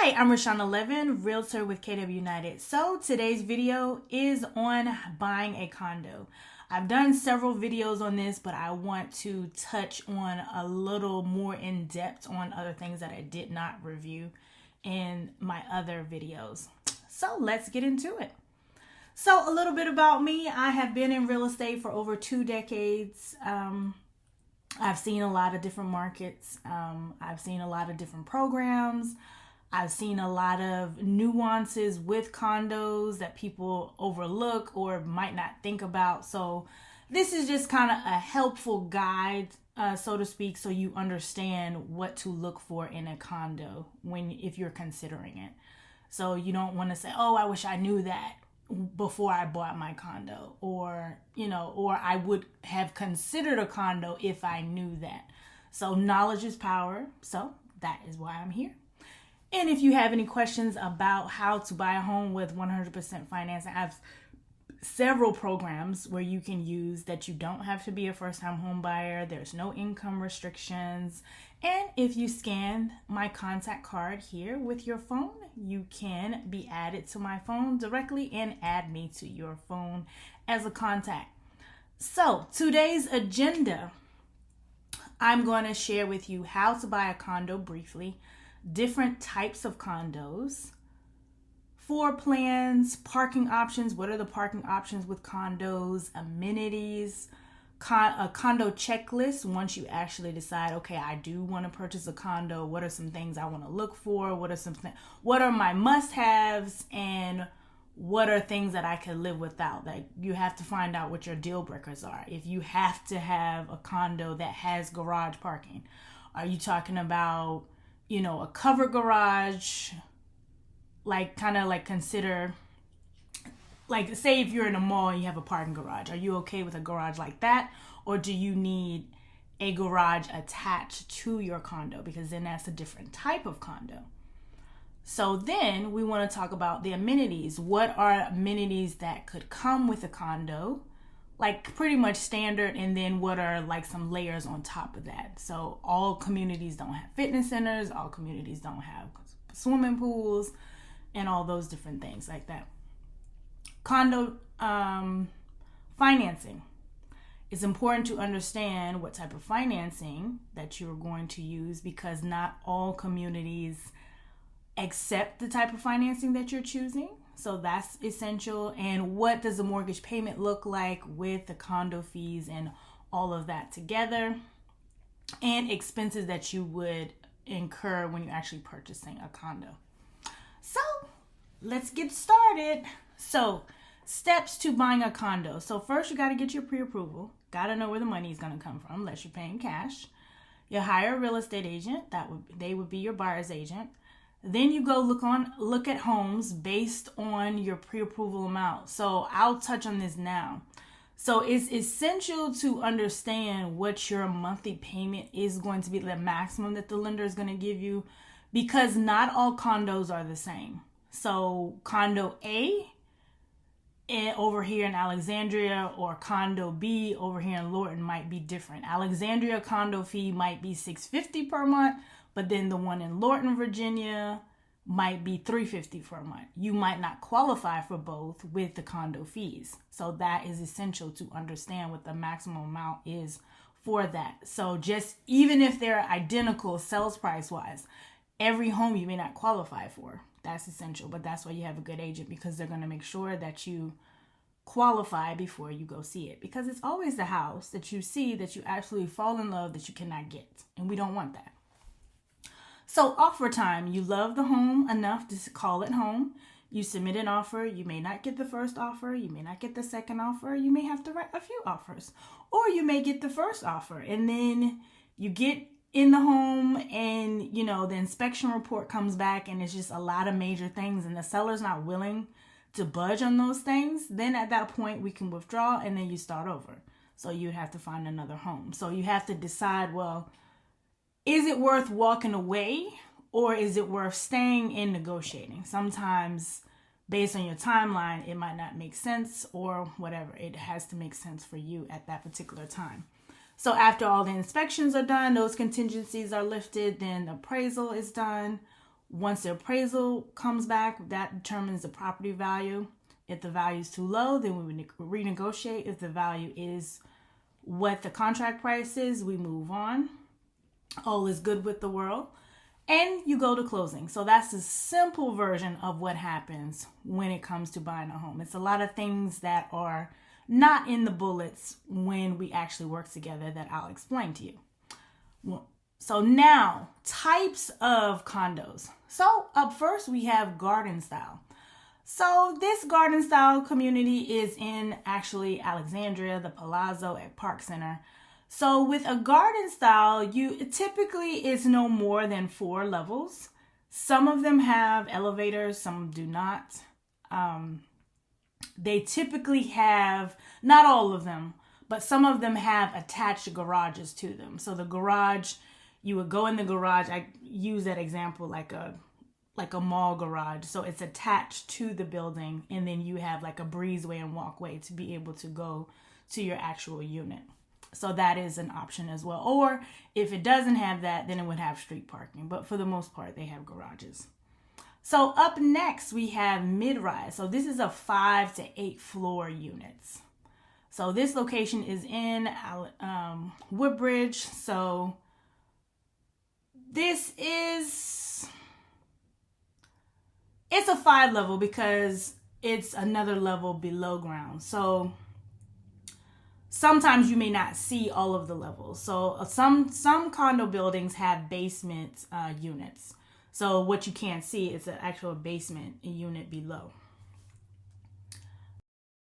Hi, I'm Rashana Levin, realtor with KW United. So today's video is on buying a condo. I've done several videos on this, but I want to touch on a little more in depth on other things that I did not review in my other videos. So let's get into it. So a little bit about me. I have been in real estate for over 2 decades. I've seen a lot of different markets. I've seen a lot of different programs. I've seen a lot of nuances with condos that people overlook or might not think about. So this is just kind of a helpful guide, so to speak, so you understand what to look for in a condo if you're considering it. So you don't want to say, oh, I wish I knew that before I bought my condo, or I would have considered a condo if I knew that. So knowledge is power. So that is why I'm here. And if you have any questions about how to buy a home with 100% financing, I have several programs where you can use that you don't have to be a first-time home buyer. There's no income restrictions. And if you scan my contact card here with your phone, you can be added to my phone directly and add me to your phone as a contact. So today's agenda, I'm going to share with you how to buy a condo briefly, different types of condos, floor plans, parking options. What are the parking options with condos? Amenities, a condo checklist. Once you actually decide, okay, I do want to purchase a condo, what are some things I want to look for? What are my must-haves, and what are things that I can live without? Like, you have to find out what your deal breakers are. If you have to have a condo that has garage parking, are you talking about a covered garage? Consider, say if you're in a mall and you have a parking garage, are you okay with a garage like that? Or do you need a garage attached to your condo? Because then that's a different type of condo. So then we want to talk about the amenities. What are amenities that could come with a condo? Like pretty much standard, and then what are like some layers on top of that? So all communities don't have fitness centers, all communities don't have swimming pools, and all those different things like that. Condo financing. It's important to understand what type of financing that you're going to use, because not all communities accept the type of financing that you're choosing. So that's essential. And what does the mortgage payment look like with the condo fees and all of that together, and expenses that you would incur when you're actually purchasing a condo. So let's get started. So steps to buying a condo. So first you got to get your pre-approval. Got to know where the money is going to come from, unless you're paying cash. You hire a real estate agent. They would be your buyer's agent. Then you go look at homes based on your pre-approval amount. So I'll touch on this now. So it's essential to understand what your monthly payment is going to be, the maximum that the lender is going to give you, because not all condos are the same. So condo A over here in Alexandria or condo B over here in Lorton might be different. Alexandria condo fee might be $650 per month, but then the one in Lorton, Virginia might be $350 for a month. You might not qualify for both with the condo fees. So that is essential to understand what the maximum amount is for that. So just even if they're identical sales price wise, every home you may not qualify for. That's essential, but that's why you have a good agent, because they're going to make sure that you qualify before you go see it, because it's always the house that you see that you absolutely fall in love that you cannot get, and we don't want that. So offer time. You love the home enough to call it home. You submit an offer. You may not get the first offer. You may not get the second offer. You may have to write a few offers, or you may get the first offer, and then you get in the home and the inspection report comes back and it's just a lot of major things and the seller's not willing to budge on those things. Then at that point we can withdraw and then you start over. So you have to find another home. So you have to decide, well, is it worth walking away, or is it worth staying and negotiating? Sometimes based on your timeline, it might not make sense, or whatever. It has to make sense for you at that particular time. So after all the inspections are done, those contingencies are lifted, then the appraisal is done. Once the appraisal comes back, that determines the property value. If the value is too low, then we renegotiate. If the value is what the contract price is, we move on. All is good with the world. And you go to closing. So that's the simple version of what happens when it comes to buying a home. It's a lot of things that are not in the bullets when we actually work together that I'll explain to you. So now, types of condos. So up first, we have garden style. So this garden style community is in actually Alexandria, the Palazzo at Park Center. So with a garden style, it typically is no more than 4 levels. Some of them have elevators, some do not. They typically have, not all of them, but some of them have attached garages to them. So the garage, you would go in the garage. I use that example like a mall garage. So it's attached to the building, and then you have like a breezeway and walkway to be able to go to your actual unit. So that is an option as well. Or if it doesn't have that, then it would have street parking. But for the most part, they have garages. So up next, we have mid-rise. So this is a 5 to 8 floor units. So this location is in Woodbridge. So this is, it's a 5 level because it's another level below ground. So sometimes you may not see all of the levels. So some condo buildings have basement units. So what you can't see is an actual basement unit below.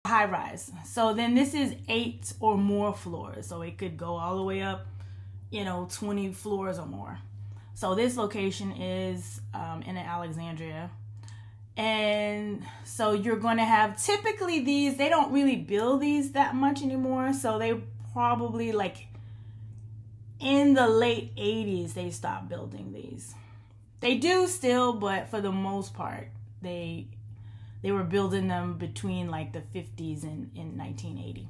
High rise. So then this is 8 or more floors. So it could go all the way up, 20 floors or more. So this location is in Alexandria. And so you're going to have, typically these, they don't really build these that much anymore. So they probably like in the late 80s, they stopped building these. They do still, but for the most part, they were building them between like the 50s and in 1980.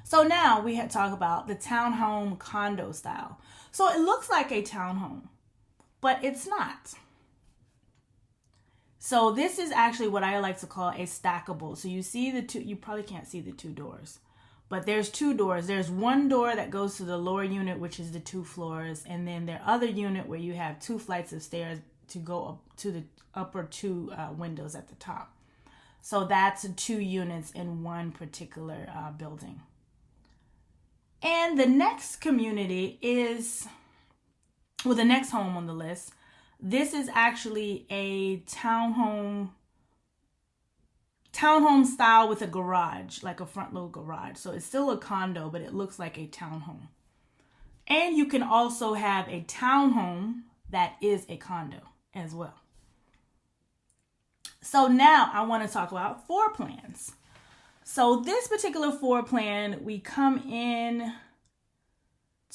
So now we had talk about the townhome condo style. So it looks like a townhome, but it's not. So this is actually what I like to call a stackable. So you see the two, you probably can't see the 2 doors, but there's 2 doors. There's one door that goes to the lower unit, which is the 2 floors. And then the other unit where you have 2 flights of stairs to go up to the upper 2 windows at the top. So that's 2 units in one particular building. And the next community is, well, the next home on the list, this is actually a townhome style with a garage, like a front load garage. So it's still a condo, but it looks like a townhome. And you can also have a townhome that is a condo as well. So now I want to talk about floor plans. So this particular floor plan, we come in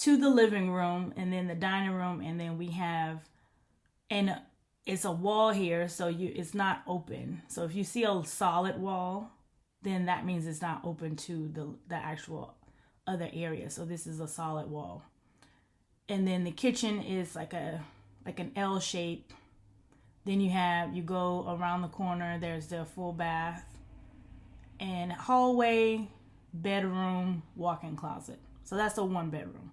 to the living room and then the dining room, and then we have, and it's a wall here, so it's not open. So if you see a solid wall, then that means it's not open to the actual other area. So this is a solid wall. And then the kitchen is like an L shape. Then you go around the corner, there's the full bath and hallway, bedroom, walk-in closet. So that's a 1 bedroom.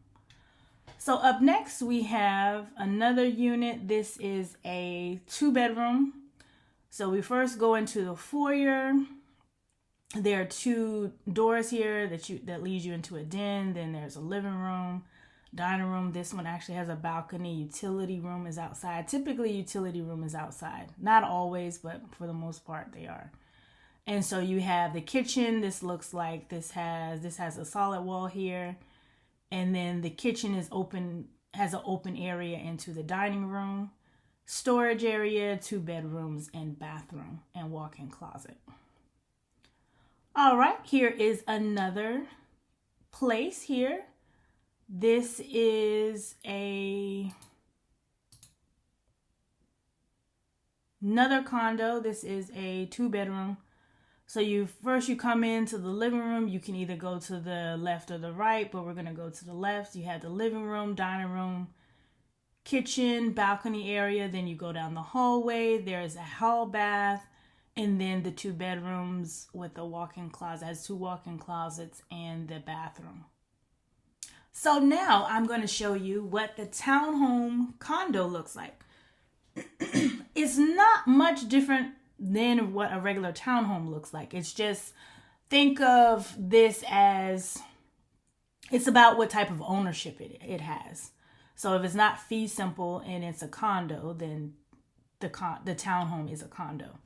So up next we have another unit. This is a 2 bedroom. So we first go into the foyer. There are 2 doors here that leads you into a den. Then there's a living room, dining room. This one actually has a balcony. Utility room is outside. Typically utility room is outside. Not always, but for the most part they are. And so you have the kitchen. This looks like this has a solid wall here. And then the kitchen is open, has an open area into the dining room, storage area, 2 bedrooms and bathroom and walk-in closet. All right, here is another place here. This is another condo. This is a 2 bedroom. So you come into the living room. You can either go to the left or the right, but we're going to go to the left. You have the living room, dining room, kitchen, balcony area. Then you go down the hallway. There's a hall bath. And then the 2 bedrooms with a walk-in closet, has 2 walk-in closets and the bathroom. So now I'm going to show you what the townhome condo looks like. It's not much different than what a regular townhome looks like. It's just, think of this as, it's about what type of ownership it has. So if it's not fee simple and it's a condo, then the townhome is a condo.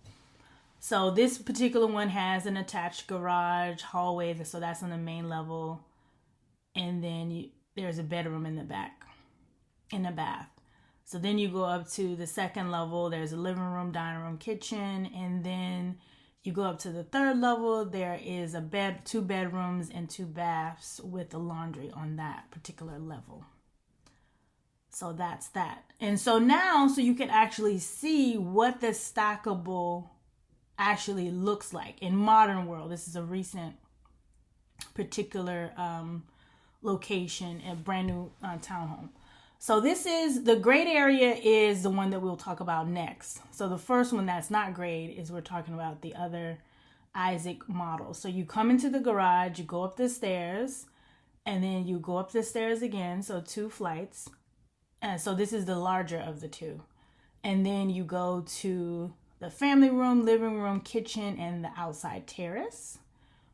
So this particular one has an attached garage, hallway, so that's on the main level. And then there's a bedroom in the back, in the bath. So then you go up to the second level, there's a living room, dining room, kitchen. And then you go up to the third level, there is a bed, 2 bedrooms and 2 baths with a laundry on that particular level. So that's that. And so now, so you can actually see what the stackable actually looks like in modern world. This is a recent particular location, a brand new townhome. So this is, the grade area is the one that we'll talk about next. So the first one that's not grade is we're talking about the other Isaac model. So you come into the garage, you go up the stairs, and then you go up the stairs again. So 2 flights. And so this is the larger of the 2. And then you go to the family room, living room, kitchen, and the outside terrace,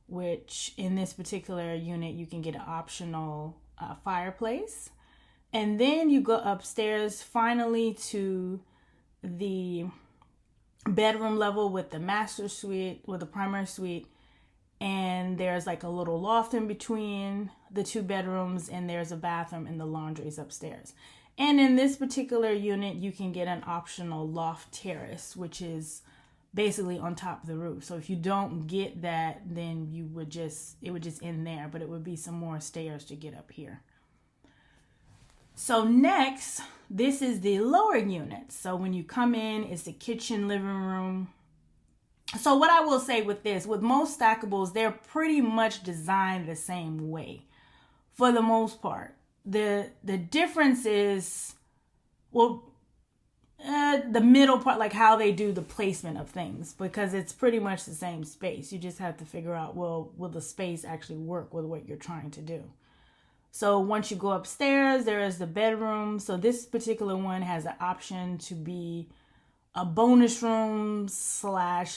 which in this particular unit, you can get an optional fireplace. And then you go upstairs finally to the bedroom level with the master suite, with the primary suite. And there's like a little loft in between the 2 bedrooms, and there's a bathroom, and the laundry is upstairs. And in this particular unit, you can get an optional loft terrace, which is basically on top of the roof. So if you don't get that, then it would just end there, but it would be some more stairs to get up here. So next, this is the lower unit. So when you come in, it's the kitchen, living room. So what I will say with this, with most stackables, they're pretty much designed the same way for the most part. The difference is, well, the middle part, like how they do the placement of things, because it's pretty much the same space. You just have to figure out, well, will the space actually work with what you're trying to do? So once you go upstairs, there is the bedroom. So this particular one has an option to be a bonus room /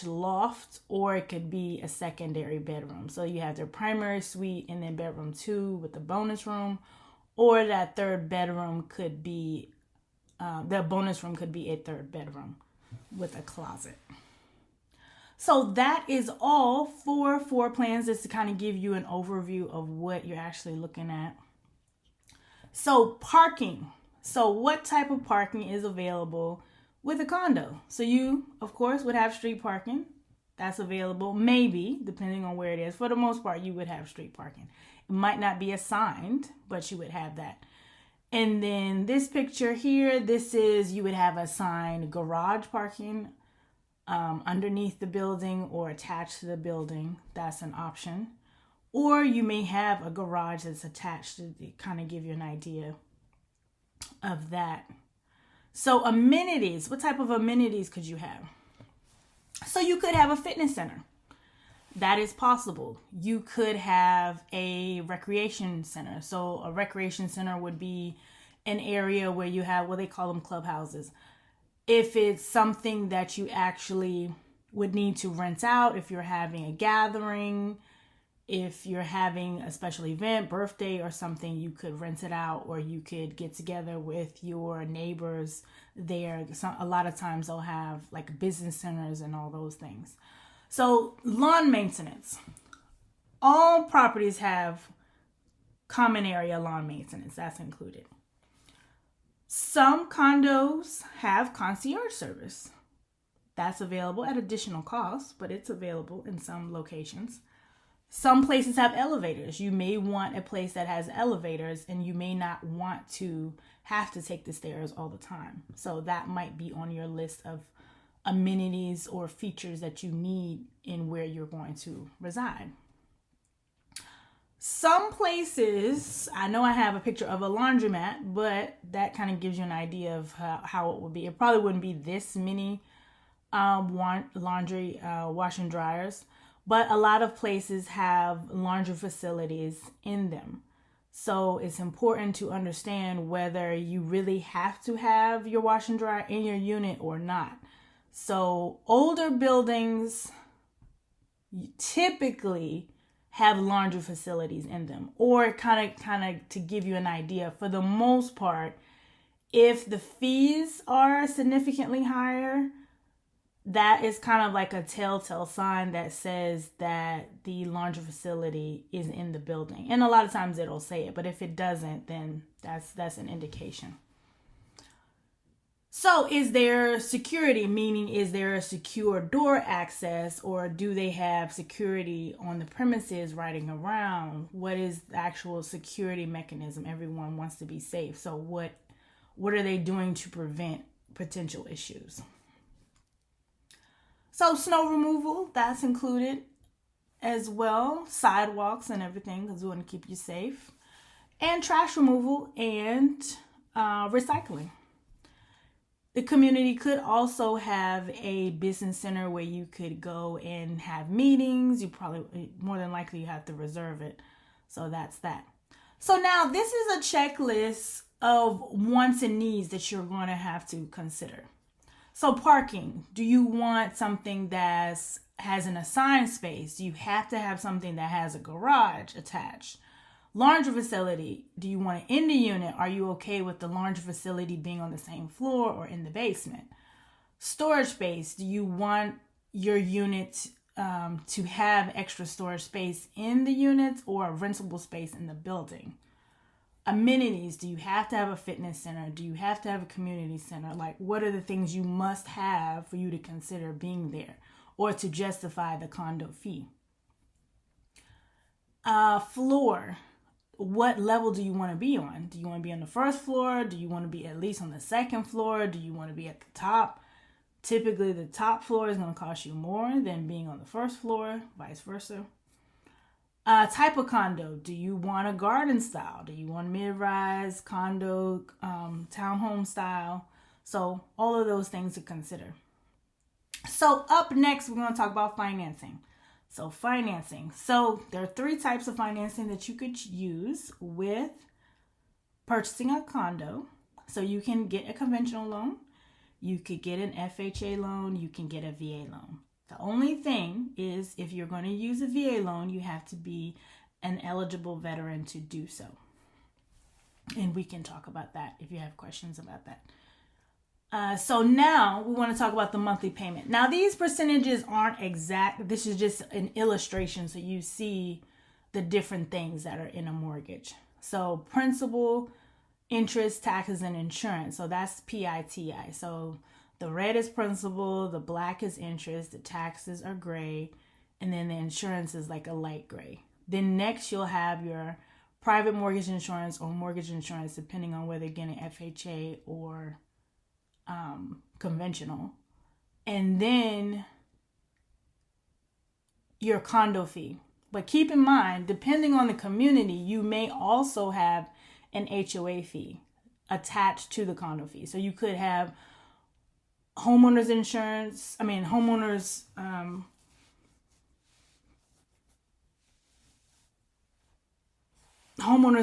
loft, or it could be a secondary bedroom. So you have their primary suite and then bedroom 2 with the bonus room, or that third bedroom could be, the bonus room could be a third bedroom with a closet. So that is all for floor plans, just to kind of give you an overview of what you're actually looking at. So parking. So what type of parking is available with a condo? So you, of course, would have street parking. That's available, maybe, depending on where it is. For the most part, you would have street parking. It might not be assigned, but you would have that. And then this picture here, this is, you would have assigned garage parking underneath the building or attached to the building. That's an option. Or you may have a garage that's attached to kind of give you an idea of that. So amenities, what type of amenities could you have? So you could have a fitness center. That is possible. You could have a recreation center. So a recreation center would be an area where you have what they call them clubhouses. If it's something that you actually would need to rent out, if you're having a gathering, if you're having a special event, birthday or something, you could rent it out, or you could get together with your neighbors there. A lot of times they'll have like business centers and all those things. So lawn maintenance. All properties have common area lawn maintenance. That's included. Some condos have concierge service. That's available at additional cost, but it's available in some locations. Some places have elevators. You may want a place that has elevators, and you may not want to have to take the stairs all the time. So that might be on your list of amenities or features that you need in where you're going to reside. Some places, I know I have a picture of a laundromat, but that kind of gives you an idea of how it would be. It probably wouldn't be this many laundry wash and dryers, but a lot of places have laundry facilities in them. So it's important to understand whether you really have to have your wash and dryer in your unit or not. So older buildings typically have laundry facilities in them, or kind of to give you an idea, for the most part, if the fees are significantly higher, that is kind of like a telltale sign that says that the laundry facility is in the building. And a lot of times it'll say it, but if it doesn't, then that's an indication. So is there security, meaning is there a secure door access, or do they have security on the premises riding around? What is the actual security mechanism? Everyone wants to be safe. So what are they doing to prevent potential issues? So snow removal, that's included as well. Sidewalks and everything, because we want to keep you safe. And trash removal and recycling. The community could also have a business center where you could go and have meetings. You probably, more than likely, you have to reserve it. So that's that. So now this is a checklist of wants and needs that you're going to have to consider. So parking, do you want something that has an assigned space? Do you have to have something that has a garage attached? Laundry facility, do you want it in the unit? Are you okay with the laundry facility being on the same floor or in the basement? Storage space, do you want your unit to have extra storage space in the units or a rentable space in the building? Amenities, do you have to have a fitness center? Do you have to have a community center? Like, what are the things you must have for you to consider being there or to justify the condo fee? Floor, what level do you want to be on? Do you want to be on the first floor? Do you want to be at least on the second floor? Do you want to be at the top? Typically, the top floor is going to cost you more than being on the first floor, vice versa. Type of condo. Do you want a garden style? Do you want mid-rise, condo, townhome style? So all of those things to consider. So up next, we're going to talk about financing. So financing. So there are 3 types of financing that you could use with purchasing a condo. So you can get a conventional loan. You could get an FHA loan. You can get a VA loan. The only thing is, if you're going to use a VA loan, you have to be an eligible veteran to do so. And we can talk about that if you have questions about that. So now we want to talk about the monthly payment. Now these percentages aren't exact. This is just an illustration so you see the different things that are in a mortgage. So principal, interest, taxes, and insurance. So that's PITI. So the red is principal, the black is interest, the taxes are gray, and then the insurance is like a light gray. Then next you'll have your private mortgage insurance or mortgage insurance, depending on whether you're getting FHA or conventional. And then your condo fee. But keep in mind, depending on the community, you may also have an HOA fee attached to the condo fee. So you could have homeowners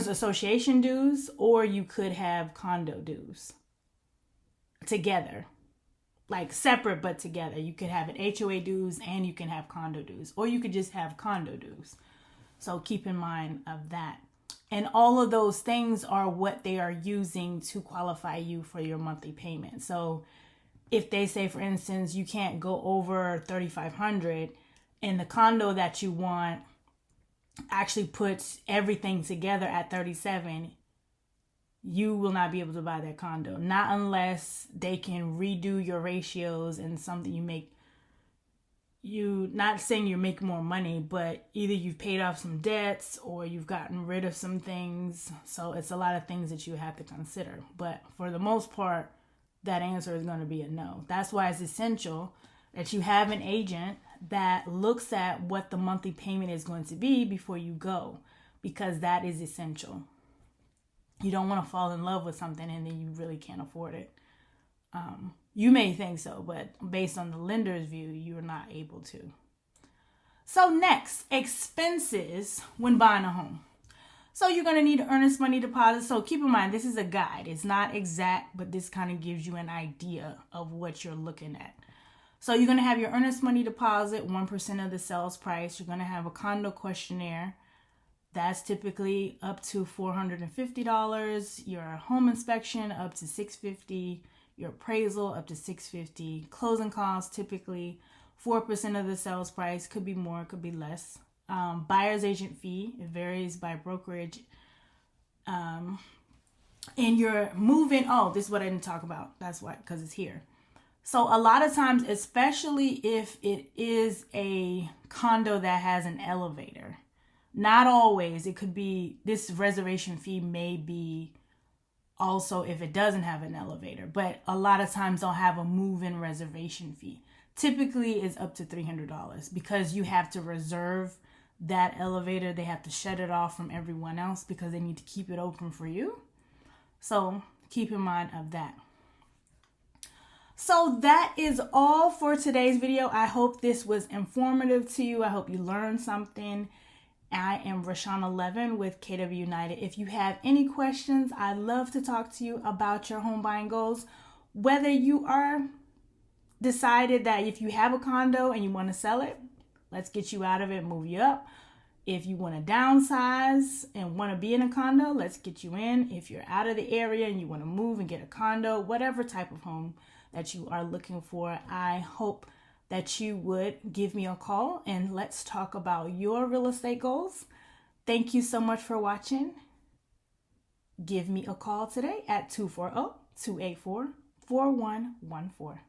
association dues, or you could have condo dues together, like separate but together. You could have an HOA dues and you can have condo dues, or you could just have condo dues. So keep in mind of that. And all of those things are what they are using to qualify you for your monthly payment. So if they say, for instance, you can't go over $3,500, and the condo that you want actually puts everything together at $37,000, you will not be able to buy that condo. Not unless they can redo your ratios and something not saying you make more money, but either you've paid off some debts or you've gotten rid of some things. So it's a lot of things that you have to consider. But for the most part, that answer is going to be a no. That's why it's essential that you have an agent that looks at what the monthly payment is going to be before you go. because that is essential. You don't want to fall in love with something and then you really can't afford it. You may think so, but based on the lender's view, you're not able to. So next, expenses when buying a home. So you're going to need an earnest money deposit. So keep in mind, this is a guide. It's not exact, but this kind of gives you an idea of what you're looking at. So you're going to have your earnest money deposit, 1% of the sales price. You're going to have a condo questionnaire. That's typically up to $450. Your home inspection up to $650. Your appraisal up to $650. Closing costs typically 4% of the sales price. Could be more, could be less. Buyer's agent fee, it varies by brokerage. And your move-in, this is what I didn't talk about. That's why, because it's here. So a lot of times, especially if it is a condo that has an elevator, not always, it could be, this reservation fee may be also if it doesn't have an elevator, but a lot of times they'll have a move-in reservation fee. Typically it's up to $300 because you have to reserve that elevator. They have to shut it off from everyone else because they need to keep it open for you. So keep in mind of that. So that is all for today's video. I hope this was informative to you. I hope you learned something. I am Rashana Levin with KW United. If you have any questions, I'd love to talk to you about your home buying goals. Whether you are decided that if you have a condo and you want to sell it, let's get you out of it, move you up. If you want to downsize and want to be in a condo, let's get you in. If you're out of the area and you want to move and get a condo, whatever type of home that you are looking for, I hope that you would give me a call and let's talk about your real estate goals. Thank you so much for watching. Give me a call today at 240-284-4114.